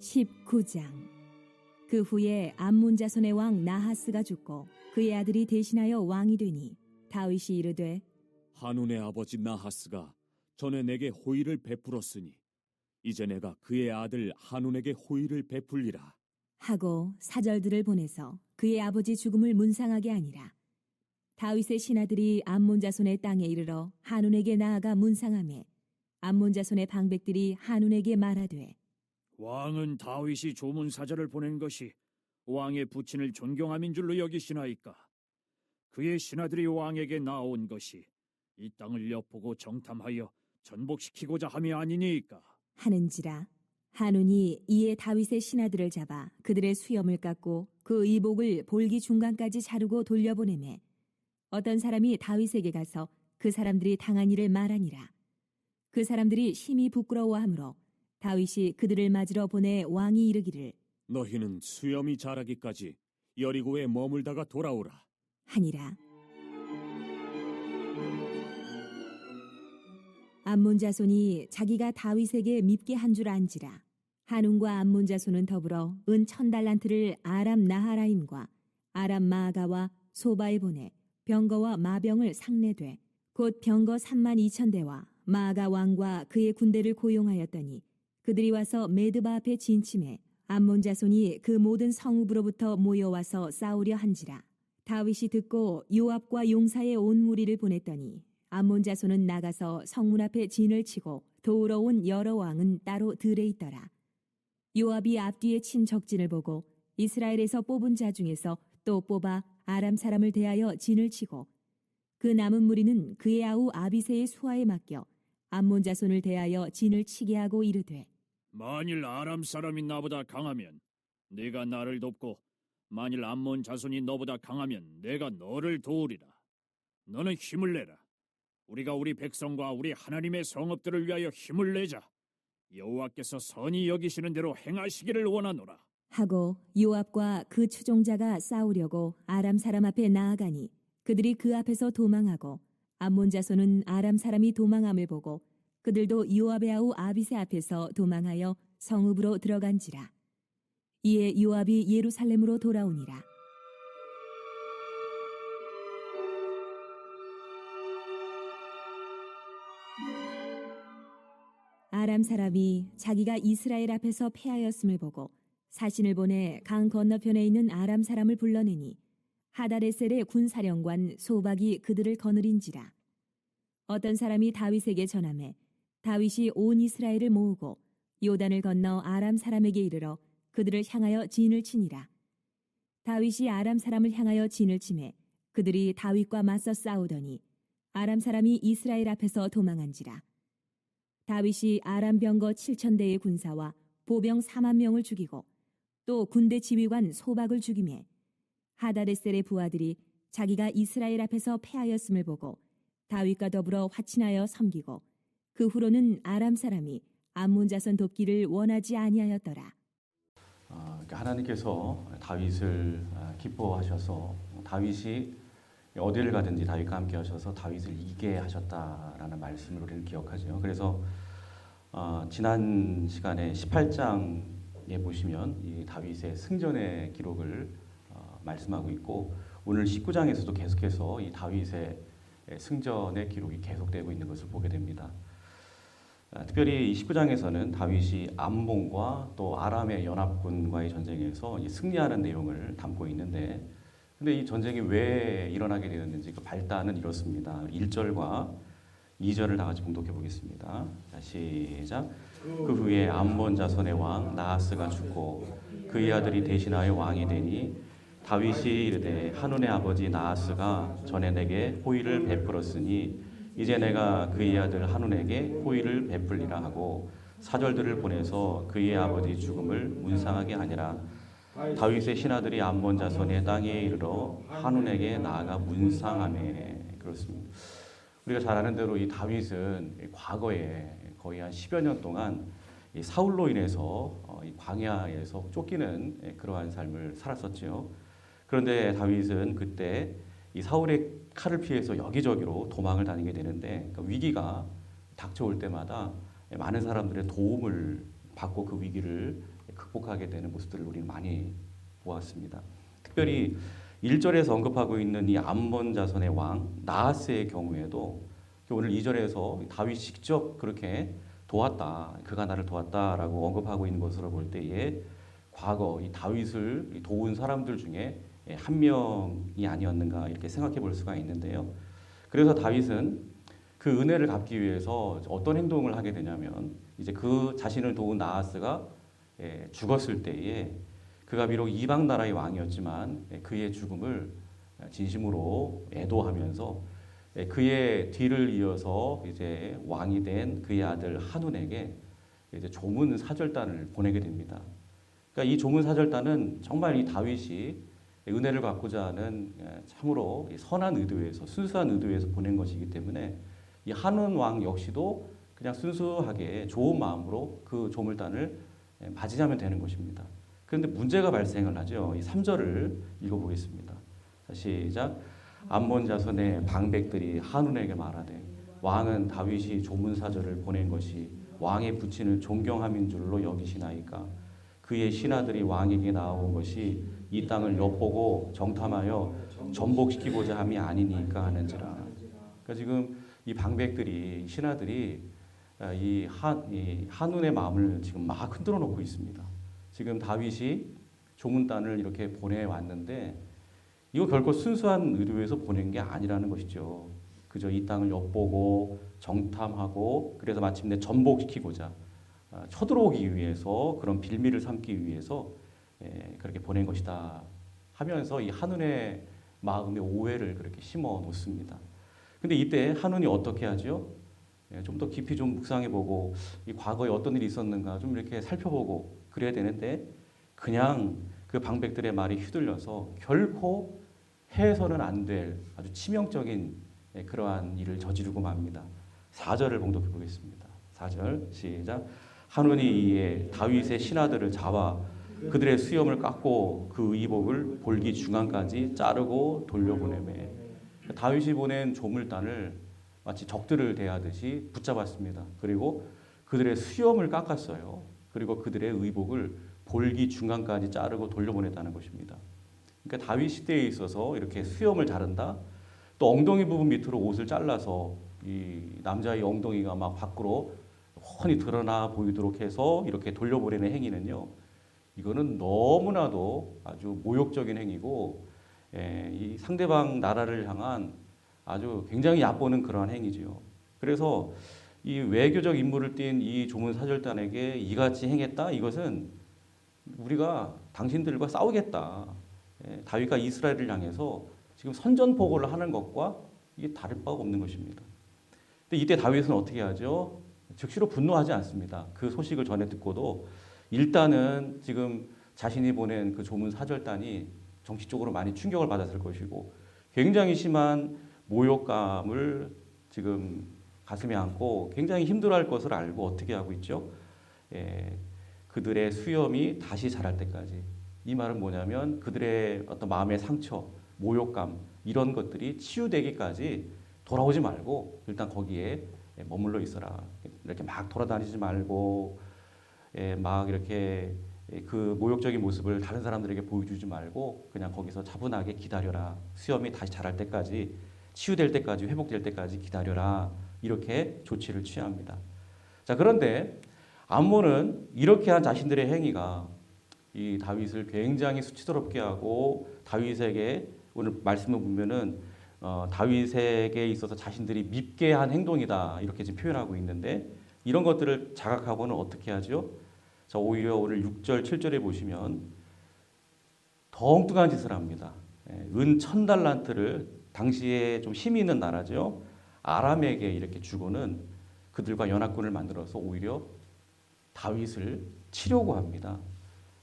19장. 그 후에 암몬 자손의 왕 나하스가 죽고 그의 아들이 대신하여 왕이 되니 다윗이 이르되 한운의 아버지 나하스가 전에 내게 호의를 베풀었으니 이제 내가 그의 아들 한운에게 호의를 베풀리라 하고 사절들을 보내서 그의 아버지 죽음을 문상하게 하니라. 다윗의 신하들이 암몬 자손의 땅에 이르러 한운에게 나아가 문상하매 암몬 자손의 방백들이 한운에게 말하되 왕은 다윗이 조문사절을 보낸 것이 왕의 부친을 존경함인 줄로 여기시나이까? 그의 신하들이 왕에게 나온 것이 이 땅을 엿보고 정탐하여 전복시키고자 함이 아니니까? 하는지라. 한운이 이에 다윗의 신하들을 잡아 그들의 수염을 깎고 그 의복을 볼기 중간까지 자르고 돌려보내매 어떤 사람이 다윗에게 가서 그 사람들이 당한 일을 말하니라. 그 사람들이 심히 부끄러워하므로 다윗이 그들을 맞으러 보내 왕이 이르기를 너희는 수염이 자라기까지 여리고에 머물다가 돌아오라. 하니라. 암몬 자손이 자기가 다윗에게 밉게 한 줄 안지라. 한운과 암몬 자손은 더불어 은 1000달란트를 아람 나하라임과 아람 마아가와 소바에 보내 병거와 마병을 상례되 곧 병거 32,000대와 마아가 왕과 그의 군대를 고용하였더니 그들이 와서 메드바 앞에 진침해 암몬 자손이 그 모든 성읍으로부터 모여와서 싸우려 한지라. 다윗이 듣고 요압과 용사의 온 무리를 보냈더니 암몬 자손은 나가서 성문 앞에 진을 치고 도우러 온 여러 왕은 따로 들에 있더라. 요압이 앞뒤에 친 적진을 보고 이스라엘에서 뽑은 자 중에서 또 뽑아 아람 사람을 대하여 진을 치고 그 남은 무리는 그의 아우 아비새의 수하에 맡겨 암몬 자손을 대하여 진을 치게 하고 이르되 만일 아람 사람이 나보다 강하면 네가 나를 돕고 만일 암몬 자손이 너보다 강하면 내가 너를 도우리라. 너는 힘을 내라. 우리가 우리 백성과 우리 하나님의 성읍들을 위하여 힘을 내자. 여호와께서 선히 여기시는 대로 행하시기를 원하노라. 하고 요압과 그 추종자가 싸우려고 아람 사람 앞에 나아가니 그들이 그 앞에서 도망하고 암몬 자손은 아람 사람이 도망함을 보고 그들도 요압의 아우 아비새 앞에서 도망하여 성읍으로 들어간지라. 이에 요압이 예루살렘으로 돌아오니라. 아람 사람이 자기가 이스라엘 앞에서 패하였음을 보고 사신을 보내 강 건너편에 있는 아람 사람을 불러내니 하다레셀의 군사령관 소박이 그들을 거느린지라. 어떤 사람이 다윗에게 전하매 다윗이 온 이스라엘을 모으고 요단을 건너 아람 사람에게 이르러 그들을 향하여 진을 치니라. 다윗이 아람 사람을 향하여 진을 치매 그들이 다윗과 맞서 싸우더니 아람 사람이 이스라엘 앞에서 도망한지라. 다윗이 아람 병거 7,000대의 군사와 보병 40,000명을 죽이고 또 군대 지휘관 소박을 죽이매 하다레셀의 부하들이 자기가 이스라엘 앞에서 패하였음을 보고 다윗과 더불어 화친하여 섬기고 그 후로는 아람 사람이 암몬 자손 돕기를 원하지 아니하였더라. 하나님께서 다윗을 기뻐하셔서 다윗이 어디를 가든지 다윗과 함께 하셔서 다윗을 이기게 하셨다라는 말씀을 우리는 기억하죠. 그래서 지난 시간에 18장에 보시면 이 다윗의 승전의 기록을 말씀하고 있고 오늘 19장에서도 계속해서 이 다윗의 승전의 기록이 계속되고 있는 것을 보게 됩니다. 특별히 이 19장에서는 다윗이 암몬과 또 아람의 연합군과의 전쟁에서 승리하는 내용을 담고 있는데 근데 이 전쟁이 왜 일어나게 되었는지 그 발단은 이렇습니다. 1절과 2절을 다 같이 봉독해 보겠습니다. 자, 시작. 그 후에 암몬 자손의 왕 나하스가 죽고 그의 아들이 대신하여 왕이 되니 다윗이 이르되 한운의 아버지 나하스가 전에 내게 호의를 베풀었으니 이제 내가 그의 아들 한운에게 호의를 베풀리라 하고 사절들을 보내서 그의 아버지 죽음을 문상하게 하니라. 다윗의 신하들이 암몬 자손의 땅에 이르러 한운에게 나아가 문상하매. 그렇습니다. 우리가 잘 아는 대로 이 다윗은 과거에 거의 한 10여 년 동안 이 사울로 인해서 이 광야에서 쫓기는 그러한 삶을 살았었죠. 그런데 다윗은 그때 이 사울의 칼을 피해서 여기저기로 도망을 다니게 되는데 그 위기가 닥쳐올 때마다 많은 사람들의 도움을 받고 그 위기를 극복하게 되는 모습들을 우리는 많이 보았습니다. 특별히 1절에서 언급하고 있는 이 암몬 자손의 왕 나하스의 경우에도 오늘 2절에서 다윗이 직접 그렇게 도왔다, 그가 나를 도왔다라고 언급하고 있는 것으로 볼 때에 과거 이 다윗을 도운 사람들 중에 한 명이 아니었는가 이렇게 생각해 볼 수가 있는데요. 그래서 다윗은 그 은혜를 갚기 위해서 어떤 행동을 하게 되냐면 이제 그 자신을 도운 나하스가 죽었을 때에 그가 비록 이방 나라의 왕이었지만 그의 죽음을 진심으로 애도하면서 그의 뒤를 이어서 이제 왕이 된 그의 아들 한운에게 이제 조문 사절단을 보내게 됩니다. 그러니까 이 조문 사절단은 정말 이 다윗이 은혜를 받고자 하는 참으로 선한 의도에서 순수한 의도에서 보낸 것이기 때문에 이 한운 왕 역시도 그냥 순수하게 좋은 마음으로 그 조물단을 맞이하면 되는 것입니다. 그런데 문제가 발생을 하죠. 이 3절을 읽어보겠습니다. 자, 시작. 암몬 자손의 방백들이 한운에게 말하되 왕은 다윗이 조문사절을 보낸 것이 왕의 부친을 존경함인 줄로 여기시나이까. 그의 신하들이 왕에게 나온 것이 이 땅을 엿보고 정탐하여 전복시키고자 함이 아니니까 하는지라. 그러니까 지금 이 방백들이 신하들이 이 한운의 마음을 지금 막 흔들어 놓고 있습니다. 지금 다윗이 조문단을 이렇게 보내왔는데 이거 결코 순수한 의도에서 보낸 게 아니라는 것이죠. 그저 이 땅을 엿보고 정탐하고 그래서 마침내 전복시키고자 쳐들어오기 위해서 그런 빌미를 삼기 위해서 그렇게 보낸 것이다 하면서 이 한운의 마음의 오해를 그렇게 심어 놓습니다. 근데 이때 한운이 어떻게 하죠? 좀 더 깊이 좀 묵상해보고 이 과거에 어떤 일이 있었는가 좀 이렇게 살펴보고 그래야 되는데 그냥 그 방백들의 말이 휘둘려서 결코 해서는 안 될 아주 치명적인 그러한 일을 저지르고 맙니다. 4절을 봉독해 보겠습니다. 4절 시작. 한운이 이에 다윗의 신하들을 잡아 그들의 수염을 깎고 그 의복을 볼기 중앙까지 자르고 돌려보내매. 다윗이 보낸 조물단을 마치 적들을 대하듯이 붙잡았습니다. 그리고 그들의 수염을 깎았어요. 그리고 그들의 의복을 볼기 중앙까지 자르고 돌려보냈다는 것입니다. 그러니까 다윗 시대에 있어서 이렇게 수염을 자른다. 또 엉덩이 부분 밑으로 옷을 잘라서 이 남자의 엉덩이가 막 밖으로 훤히 드러나 보이도록 해서 이렇게 돌려보내는 행위는요. 이거는 너무나도 아주 모욕적인 행위고 이 상대방 나라를 향한 아주 굉장히 얕보는 그러한 행위지요. 그래서 이 외교적 임무를 띈 이 조문 사절단에게 이같이 행했다. 이것은 우리가 당신들과 싸우겠다. 다윗과 이스라엘을 향해서 지금 선전포고를 하는 것과 이게 다를 바가 없는 것입니다. 근데 이때 다윗은 어떻게 하죠? 즉시로 분노하지 않습니다. 그 소식을 전해 듣고도 일단은 지금 자신이 보낸 그 조문 사절단이 정치적으로 많이 충격을 받았을 것이고 굉장히 심한 모욕감을 지금 가슴에 안고 굉장히 힘들어할 것을 알고 어떻게 하고 있죠? 그들의 수염이 다시 자랄 때까지. 이 말은 뭐냐면 그들의 어떤 마음의 상처, 모욕감 이런 것들이 치유되기까지 돌아오지 말고 일단 거기에 머물러 있어라. 이렇게 막 돌아다니지 말고 막 이렇게 그 모욕적인 모습을 다른 사람들에게 보여주지 말고 그냥 거기서 차분하게 기다려라. 수염이 다시 자랄 때까지 치유될 때까지 회복될 때까지 기다려라. 이렇게 조치를 취합니다. 자, 그런데 암몬은 이렇게 한 자신들의 행위가 이 다윗을 굉장히 수치스럽게 하고 다윗에게 오늘 말씀을 보면은 다윗에게 있어서 자신들이 밉게 한 행동이다 이렇게 지금 표현하고 있는데 이런 것들을 자각하고는 어떻게 하죠? 자, 오히려 오늘 6절, 7절에 보시면 더 엉뚱한 짓을 합니다. 은 1000달란트를 당시에 좀 힘이 있는 나라죠. 아람에게 이렇게 주고는 그들과 연합군을 만들어서 오히려 다윗을 치려고 합니다.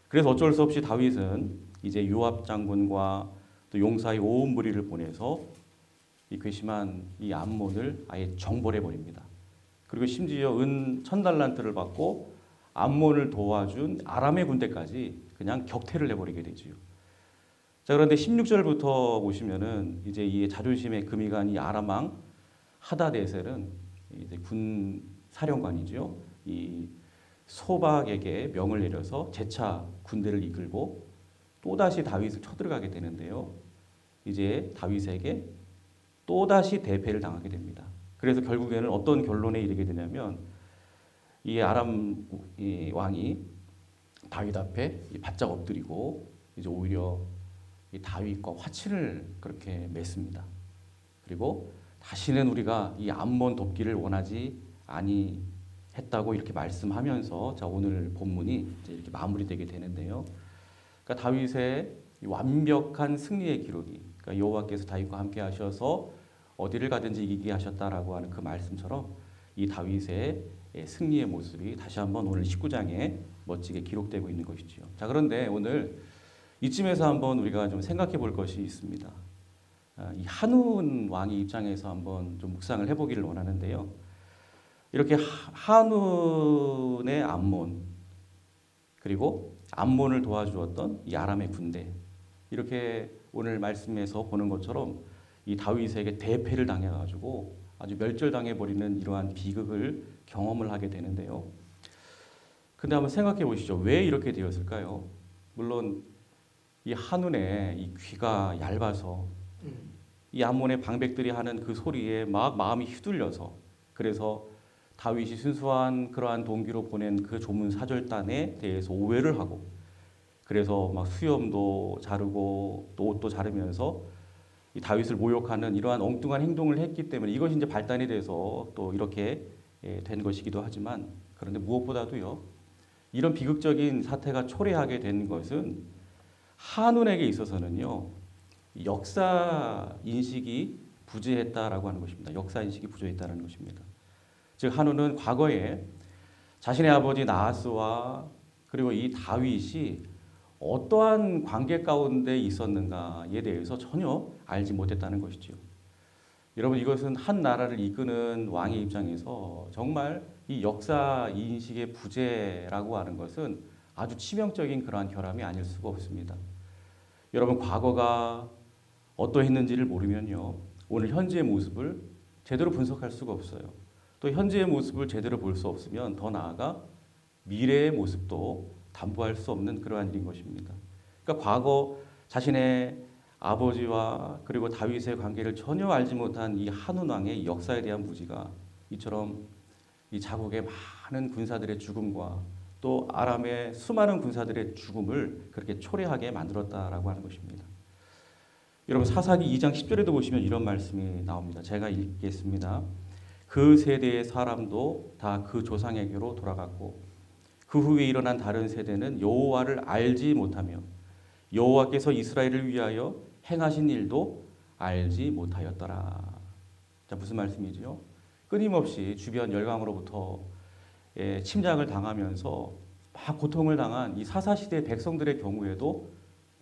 그래서 어쩔 수 없이 다윗은 이제 요압 장군과 또 용사의 온 무리를 보내서 이 괘씸한 이 암몬을 아예 정벌해 버립니다. 그리고 심지어 은 1000달란트를 받고 암몬을 도와준 아람의 군대까지 그냥 격퇴를 해버리게 되지요. 자, 그런데 16절부터 보시면은 이제 이 자존심에 금이 간 이 아람 왕 하다데셀은 이제 군 사령관이죠. 이 소박에게 명을 내려서 재차 군대를 이끌고 또다시 다윗을 쳐들어가게 되는데요. 이제 다윗에게 또다시 대패를 당하게 됩니다. 그래서 결국에는 어떤 결론에 이르게 되냐면 이 아람 이 왕이 다윗 앞에 바짝 엎드리고 이제 오히려 이 다윗과 화친을 그렇게 맺습니다. 그리고 다시는 우리가 이 암몬 돕기를 원하지 아니했다고 이렇게 말씀하면서 자 오늘 본문이 이제 이렇게 마무리되게 되는데요. 그러니까 다윗의 이 완벽한 승리의 기록이 그러니까 여호와께서 다윗과 함께 하셔서 어디를 가든지 이기게 하셨다라고 하는 그 말씀처럼 이 다윗의 승리의 모습이 다시 한번 오늘 19장에 멋지게 기록되고 있는 것이지요. 자 그런데 오늘 이쯤에서 한번 우리가 좀 생각해 볼 것이 있습니다. 이 한운 왕의 입장에서 한번 좀 묵상을 해보기를 원하는데요. 이렇게 한운의 암몬 그리고 암몬을 도와주었던 이 아람의 군대 이렇게 오늘 말씀에서 보는 것처럼 이 다윗에게 대패를 당해가지고 아주 멸절당해 버리는 이러한 비극을 경험을 하게 되는데요. 근데 한번 생각해 보시죠. 왜 이렇게 되었을까요? 물론 이 한운의 이 귀가 얇아서 이 암몬의 방백들이 하는 그 소리에 막 마음이 휘둘려서 그래서 다윗이 순수한 그러한 동기로 보낸 그 조문 사절단에 대해서 오해를 하고 그래서 막 수염도 자르고 또 옷도 자르면서 이 다윗을 모욕하는 이러한 엉뚱한 행동을 했기 때문에 이것이 이제 발단이 돼서 또 이렇게 된 것이기도 하지만 그런데 무엇보다도요 이런 비극적인 사태가 초래하게 된 것은 한운에게 있어서는요 역사 인식이 부재했다라고 하는 것입니다. 역사 인식이 부재했다는 것입니다. 즉 한운은 과거에 자신의 아버지 나하스와 그리고 이 다윗이 어떠한 관계 가운데 있었는가에 대해서 전혀 알지 못했다는 것이죠. 여러분 이것은 한 나라를 이끄는 왕의 입장에서 정말 이 역사 인식의 부재라고 하는 것은 아주 치명적인 그러한 결함이 아닐 수가 없습니다. 여러분 과거가 어떠했는지를 모르면요 오늘 현재의 모습을 제대로 분석할 수가 없어요. 또 현재의 모습을 제대로 볼 수 없으면 더 나아가 미래의 모습도 담보할 수 없는 그러한 일인 것입니다. 그러니까 과거 자신의 아버지와 그리고 다윗의 관계를 전혀 알지 못한 이 한운 왕의 역사에 대한 무지가 이처럼 이 자국의 많은 군사들의 죽음과 또 아람의 수많은 군사들의 죽음을 그렇게 초래하게 만들었다라고 하는 것입니다. 여러분 사사기 2장 10절에도 보시면 이런 말씀이 나옵니다. 제가 읽겠습니다. 그 세대의 사람도 다 그 조상에게로 돌아갔고 그 후에 일어난 다른 세대는 여호와를 알지 못하며 여호와께서 이스라엘을 위하여 행하신 일도 알지 못하였더라. 자 무슨 말씀이지요? 끊임없이 주변 열강으로부터 침략을 당하면서 막 고통을 당한 이 사사시대 백성들의 경우에도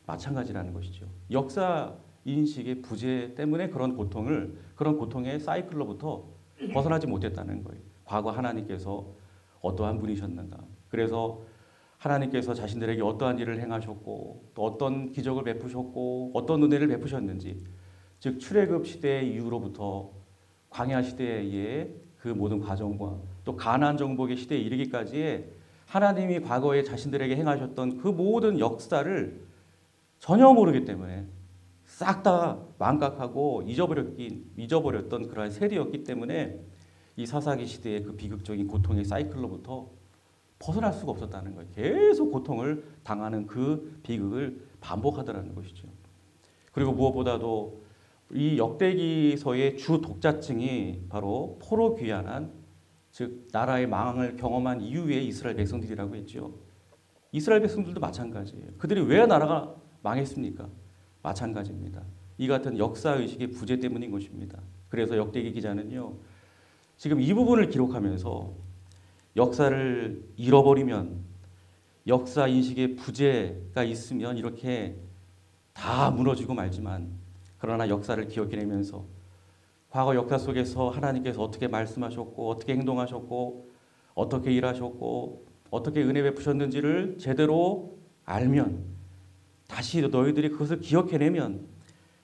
마찬가지라는 것이죠. 역사 인식의 부재 때문에 그런 고통의 사이클로부터 벗어나지 못했다는 거예요. 과거 하나님께서 어떠한 분이셨는가. 그래서 하나님께서 자신들에게 어떠한 일을 행하셨고 또 어떤 기적을 베푸셨고 어떤 은혜를 베푸셨는지 즉 출애굽 시대 이후로부터 광야 시대의 그 모든 과정과 또 가나안 정복의 시대에 이르기까지의 하나님이 과거에 자신들에게 행하셨던 그 모든 역사를 전혀 모르기 때문에 싹 다 망각하고 잊어버렸던 그러한 세대였기 때문에 이 사사기 시대의 그 비극적인 고통의 사이클로부터 벗어날 수가 없었다는 거예요. 계속 고통을 당하는 그 비극을 반복하더라는 것이죠. 그리고 무엇보다도 이 역대기서의 주 독자층이 바로 포로 귀환한 즉 나라의 망을 경험한 이후의 이스라엘 백성들이라고 했죠. 이스라엘 백성들도 마찬가지예요. 그들이 왜 나라가 망했습니까? 마찬가지입니다. 이 같은 역사의식의 부재 때문인 것입니다. 그래서 역대기 기자는요. 지금 이 부분을 기록하면서 역사를 잃어버리면 역사 인식의 부재가 있으면 이렇게 다 무너지고 말지만 그러나 역사를 기억해내면서 과거 역사 속에서 하나님께서 어떻게 말씀하셨고 어떻게 행동하셨고 어떻게 일하셨고 어떻게 은혜 베푸셨는지를 제대로 알면 다시 너희들이 그것을 기억해내면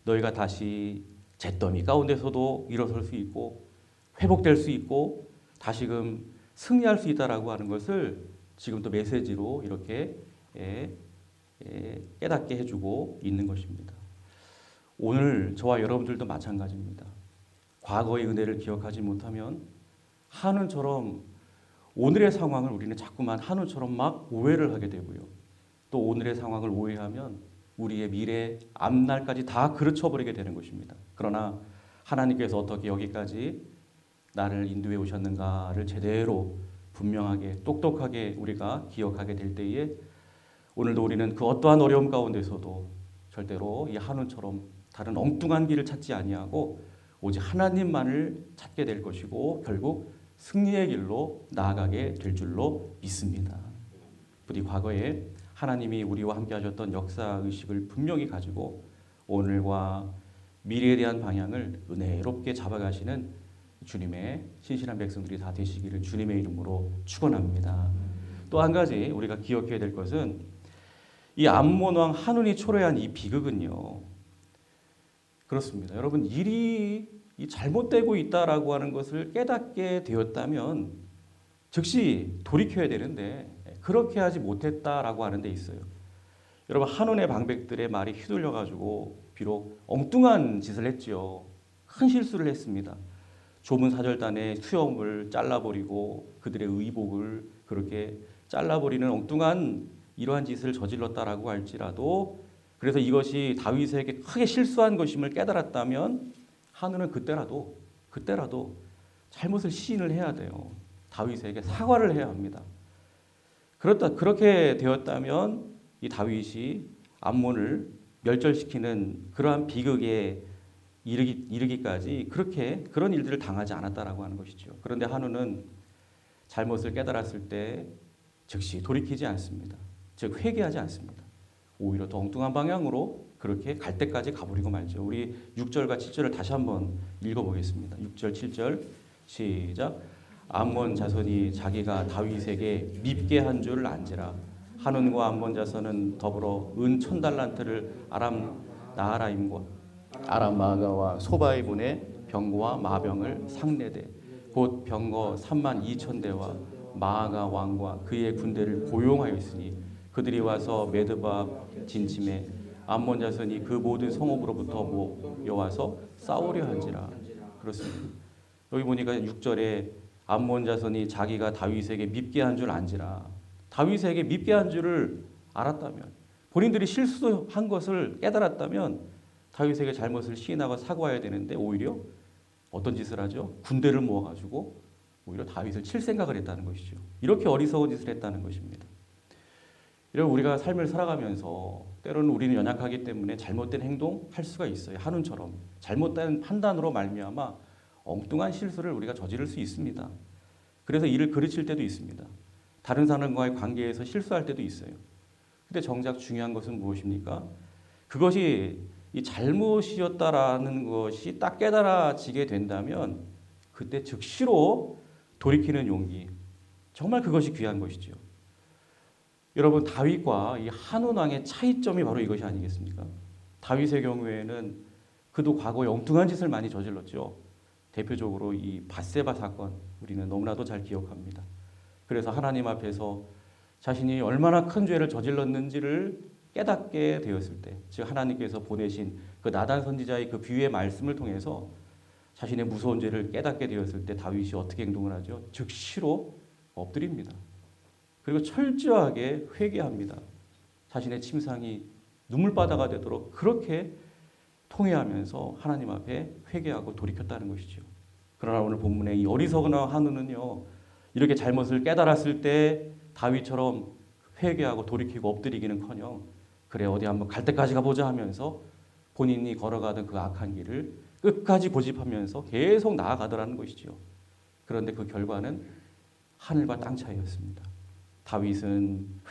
너희가 다시 잿더미 가운데서도 일어설 수 있고 회복될 수 있고 다시금 승리할 수 있다라고 하는 것을 지금 또 메시지로 이렇게 깨닫게 해주고 있는 것입니다. 오늘 저와 여러분들도 마찬가지입니다. 과거의 은혜를 기억하지 못하면 한은처럼 오늘의 상황을 우리는 자꾸만 한은처럼 막 오해를 하게 되고요. 또 오늘의 상황을 오해하면 우리의 미래 앞날까지 다 그르쳐버리게 되는 것입니다. 그러나 하나님께서 어떻게 여기까지 나를 인도해 오셨는가를 제대로 분명하게 똑똑하게 우리가 기억하게 될 때에 오늘도 우리는 그 어떠한 어려움 가운데서도 절대로 이 한운처럼 다른 엉뚱한 길을 찾지 아니하고 오직 하나님만을 찾게 될 것이고 결국 승리의 길로 나아가게 될 줄로 믿습니다. 부디 과거에 하나님이 우리와 함께 하셨던 역사의식을 분명히 가지고 오늘과 미래에 대한 방향을 은혜롭게 잡아가시는 주님의 신실한 백성들이 다 되시기를 주님의 이름으로 축원합니다. 또 한 가지 우리가 기억해야 될 것은 이 암몬 왕 한운이 초래한 이 비극은요. 그렇습니다. 여러분 일이 잘못되고 있다라고 하는 것을 깨닫게 되었다면 즉시 돌이켜야 되는데 그렇게 하지 못했다라고 하는 데 있어요. 여러분 한운의 방백들의 말이 휘둘려 가지고 비록 엉뚱한 짓을 했죠. 큰 실수를 했습니다. 좁은 사절단의 수염을 잘라버리고 그들의 의복을 그렇게 잘라버리는 엉뚱한 이러한 짓을 저질렀다라고 할지라도 그래서 이것이 다윗에게 크게 실수한 것임을 깨달았다면 한우는 그때라도 잘못을 시인을 해야 돼요. 다윗에게 사과를 해야 합니다. 그렇게 되었다면 이 다윗이 암몬을 멸절시키는 그러한 비극에 이르기까지 그런 일들을 당하지 않았다라고 하는 것이죠. 그런데 한우는 잘못을 깨달았을 때 즉시 돌이키지 않습니다. 즉 회개하지 않습니다. 오히려 더 엉뚱한 방향으로 그렇게 갈 때까지 가버리고 말죠. 우리 6절과 7절을 다시 한번 읽어보겠습니다. 6절, 7절 시작. 암몬 자손이 자기가 다윗에게 밉게 한 줄을 안지라. 한운과 암몬 자손은 더불어 은 1000달란트를 아람 나하라임과 아람 마가와 소바에 보내 병거와 마병을 상례대 곧 병거 32,000대와 마아가 왕과 그의 군대를 고용하였으니 그들이 와서 메드바 진침에 암몬 자손이 그 모든 성읍으로부터 모여와서 싸우려 한지라. 그렇습니다. 여기 보니까 6절에 암몬 자손이 자기가 다윗에게 밉게 한 줄 안지라. 다윗에게 밉게 한 줄을 알았다면 본인들이 실수한 것을 깨달았다면 다윗에게 잘못을 시인하고 사과해야 되는데 오히려 어떤 짓을 하죠? 군대를 모아가지고 오히려 다윗을 칠 생각을 했다는 것이죠. 이렇게 어리석은 짓을 했다는 것입니다. 이런 우리가 삶을 살아가면서 때로는 우리는 연약하기 때문에 잘못된 행동 할 수가 있어요. 한운처럼 잘못된 판단으로 말미암아 엉뚱한 실수를 우리가 저지를 수 있습니다. 그래서 일을 그르칠 때도 있습니다. 다른 사람과의 관계에서 실수할 때도 있어요. 근데 정작 중요한 것은 무엇입니까? 그것이 이 잘못이었다라는 것이 딱 깨달아지게 된다면 그때 즉시로 돌이키는 용기, 정말 그것이 귀한 것이죠. 여러분 다윗과 이 한운 왕의 차이점이 바로 이것이 아니겠습니까? 다윗의 경우에는 그도 과거에 엉뚱한 짓을 많이 저질렀죠. 대표적으로 이 밧세바 사건 우리는 너무나도 잘 기억합니다. 그래서 하나님 앞에서 자신이 얼마나 큰 죄를 저질렀는지를 깨닫게 되었을 때, 즉 하나님께서 보내신 그 나단 선지자의 그 비유의 말씀을 통해서 자신의 무서운 죄를 깨닫게 되었을 때 다윗이 어떻게 행동을 하죠? 즉시로 엎드립니다. 그리고 철저하게 회개합니다. 자신의 침상이 눈물바다가 되도록 그렇게 통회하면서 하나님 앞에 회개하고 돌이켰다는 것이죠. 그러나 오늘 본문의 이 어리석은 한우는요, 이렇게 잘못을 깨달았을 때 다윗처럼 회개하고 돌이키고 엎드리기는커녕 그래 어디 한번 갈 때까지 가보자 하면서 본인이 걸어가던 그 악한 길을 끝까지 고집하면서 계속 나아가더라는 것이죠. 그런데 그 결과는 하늘과 땅 차이였습니다.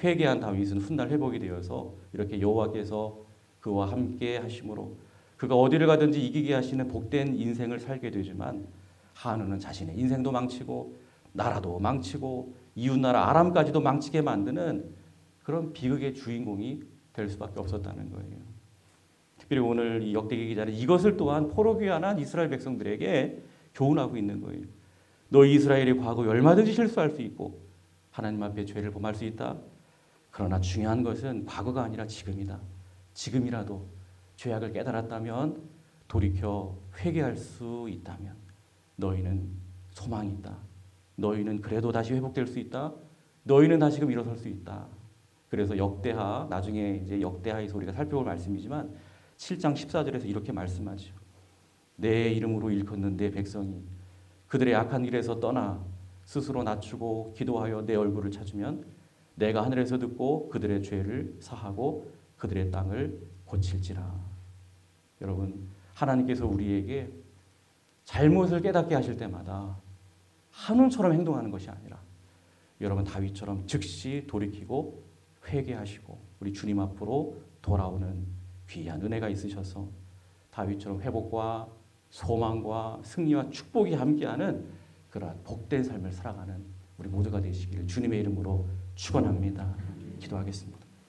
회개한 다윗은 훗날 회복이 되어서 이렇게 여호와께서 그와 함께 하심으로 그가 어디를 가든지 이기게 하시는 복된 인생을 살게 되지만 한우는 자신의 인생도 망치고 나라도 망치고 이웃나라 아람까지도 망치게 만드는 그런 비극의 주인공이 될 수밖에 없었다는 거예요. 특별히 오늘 이 역대기 기자는 이것을 또한 포로귀환한 이스라엘 백성들에게 교훈하고 있는 거예요. 너 이스라엘이 과거에 얼마든지 실수할 수 있고 하나님 앞에 죄를 범할 수 있다. 그러나 중요한 것은 과거가 아니라 지금이다. 지금이라도 죄악을 깨달았다면 돌이켜 회개할 수 있다면 너희는 소망이 있다. 너희는 그래도 다시 회복될 수 있다. 너희는 다시금 일어설 수 있다. 그래서 역대하, 나중에 이제 역대하에서 우리가 살펴볼 말씀이지만 7장 14절에서 이렇게 말씀하죠. 내 이름으로 일컫는 내 백성이 그들의 악한 길에서 떠나 스스로 낮추고 기도하여 내 얼굴을 찾으면 내가 하늘에서 듣고 그들의 죄를 사하고 그들의 땅을 고칠지라. 여러분, 하나님께서 우리에게 잘못을 깨닫게 하실 때마다 한운처럼 행동하는 것이 아니라 여러분 다윗처럼 즉시 돌이키고 회개하시고 우리 주님 앞으로 돌아오는 귀한 은혜가 있으셔서 다윗처럼 회복과 소망과 승리와 축복이 함께하는 그러한 복된 삶을 살아가는 우리 모두가 되시기를 주님의 이름으로 축원합니다. 기도하겠습니다.